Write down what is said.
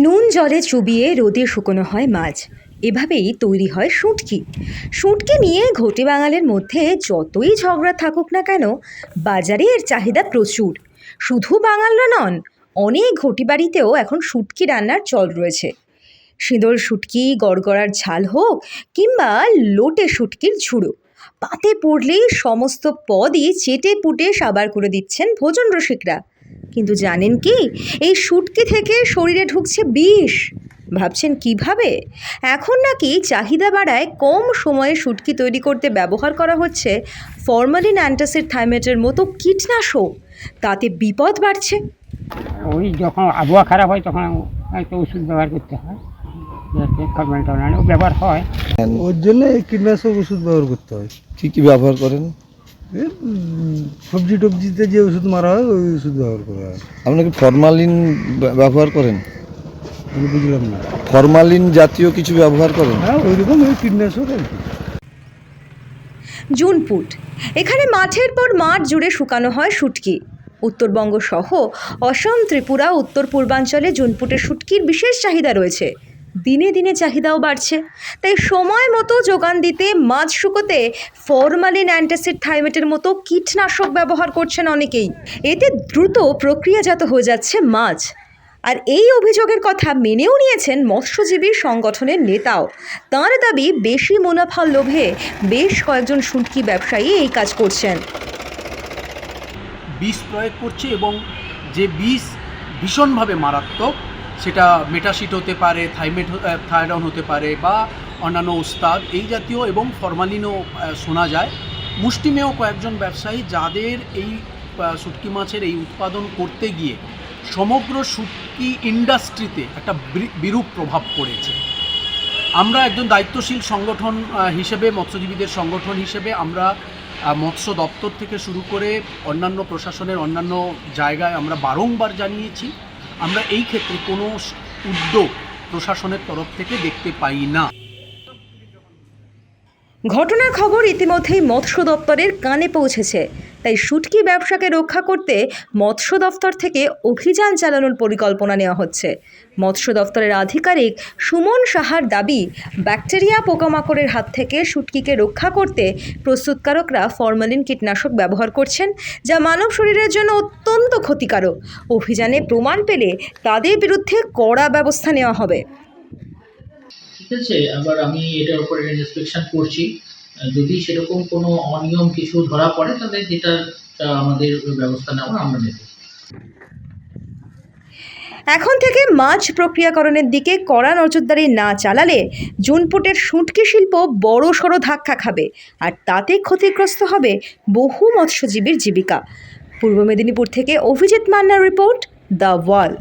নুন জলে চুবিয়ে রোদে শুকনো হয় মাছ, এভাবেই তৈরি হয় শুঁটকি। শুঁটকি নিয়ে ঘটি বাঙালির মধ্যে যতই ঝগড়া থাকুক না কেন, বাজারে এর চাহিদা প্রচুর। শুধু বাঙালরা নন, অনেক ঘটি বাড়িতেও এখন শুঁটকি রান্নার চল রয়েছে। শীতল শুঁটকি গড়গড়ার ঝাল হোক কিংবা লোটে শুঁটকির ঝুড়ো, পাতে পড়লেই সমস্ত পদই চেটে পুটে সাবার করে দিচ্ছেন ভোজন রসিকরা। কিন্তু জানেন কি, এই শুঁটকি থেকে শরীরে ঢুকছে বিষ। ভাবছেন কিভাবে? এখন নাকি চাহিদা বাড়ায় কম সময়ে শুঁটকি তৈরি করতে ব্যবহার করা হচ্ছে ফরমালিন অ্যান্টাসিড থাইমেটের মতো কীটনাশক। তাতে বিপদ বাড়ছে। ওই যখন আবহাওয়া খারাপ হয় তখন একটা ওষুধ ব্যবহার করতে হয়, যাতে ফরমালিন টরমালিন ব্যবহার হয়। ওর জন্য এই কীটনাশক ওষুধ ব্যবহার করতে হয়। কী কী ব্যবহার করেন? সবজি টবজিতে যে ওষুধ মারা হয় ওই ওষুধ ব্যবহার করা হয়। আপনি কি ফরমালিন ব্যবহার করেন? আমি বুঝলাম না। ফরমালিন জাতীয় কিছু ব্যবহার করেন? হ্যাঁ, ওই রকম ওই কীটনাশক আর কি। জুনপুট, এখানে মাঠের পর মাঠ জুড়ে শুকানো হয় শুঁটকি। উত্তরবঙ্গ সহ অসম, ত্রিপুরা, উত্তর পূর্বাঞ্চলে জুনপুটের শুঁটকির বিশেষ চাহিদা রয়েছে। দিনে দিনে চাহিদাও বাড়ছে, তাই সময় মতো যোগান দিতে মাছ শুকোতে ফরমালিন অ্যান্টাসিড থাইমেটের মতো কীটনাশক ব্যবহার করছেন অনেকেই। এতে দ্রুত প্রক্রিয়াজাত হয়ে যাচ্ছে মাছ। আর এই অভিযোগের কথা মেনেও নিয়েছেন মৎস্যজীবী সংগঠনের নেতাও। তাঁর দাবি, বেশি মুনাফার লোভে বেশ কয়েকজন শুঁটকি ব্যবসায়ী এই কাজ করছেন। বিষ প্রয়োগ করছে এবং যে বিষ ভীষণভাবে মারাত্মক, সেটা মেটাসিট হতে পারে, থাইরন হতে পারে বা অন্যান্য ওস্তাদ এই জাতীয়, এবং ফরমালিনও শোনা যায়। মুষ্টিমেয় কয়েকজন ব্যবসায়ী যাদের এই শুঁটকি মাছের এই উৎপাদন করতে গিয়ে সমগ্র শুঁটকি ইন্ডাস্ট্রিতে একটা বিরূপ প্রভাব পড়েছে। আমরা একজন দায়িত্বশীল সংগঠন হিসেবে, মৎস্যজীবীদের সংগঠন হিসেবে আমরা মৎস্য দপ্তর থেকে শুরু করে অন্যান্য প্রশাসনের অন্যান্য জায়গায় আমরা বারংবার জানিয়েছি, আমরা এই ক্ষেত্রে কোনো উদ্যোগ প্রশাসনের তরফ থেকে দেখতে পাই না। ঘটনার খবর ইতিমধ্যেই মৎস্য দপ্তরের কানে পৌঁছেছে, তাই শুঁটকি ব্যবসাকে রক্ষা করতে মৎস্য দপ্তর থেকে অভিযান চালানোর পরিকল্পনা নেওয়া হচ্ছে। মৎস্য দপ্তরের আধিকারিক সুমন সাহার দাবি, ব্যাকটেরিয়া পোকামাকড়ের হাত থেকে শুঁটকিকে রক্ষা করতে প্রস্তুতকারকরা ফরমালিন কীটনাশক ব্যবহার করছেন, যা মানব শরীরের জন্য অত্যন্ত ক্ষতিকারক। অভিযানে প্রমাণ পেলে তাদের বিরুদ্ধে কড়া ব্যবস্থা নেওয়া হবে। ঠিক আছে, আবার আমি এটার উপরে ইন্সপেকশন করছি। যদি সেরকম কোনো অনিয়ম কিছু ধরা পড়ে তাহলে যেটা আমাদের ব্যবস্থা নেওয়া আমরা নেব। এখন থেকে মাছ প্রক্রিয়াকরণের দিকে কড়া নজরদারি না চালালে জুনপুটের শুঁটকি শিল্প বড়সড় ধাক্কা খাবে, আর তাতে ক্ষতিগ্রস্ত হবে বহু মৎস্যজীবীর জীবিকা। পূর্ব মেদিনীপুর থেকে অভিজিৎ মান্নার রিপোর্ট, দ্য ওয়াল।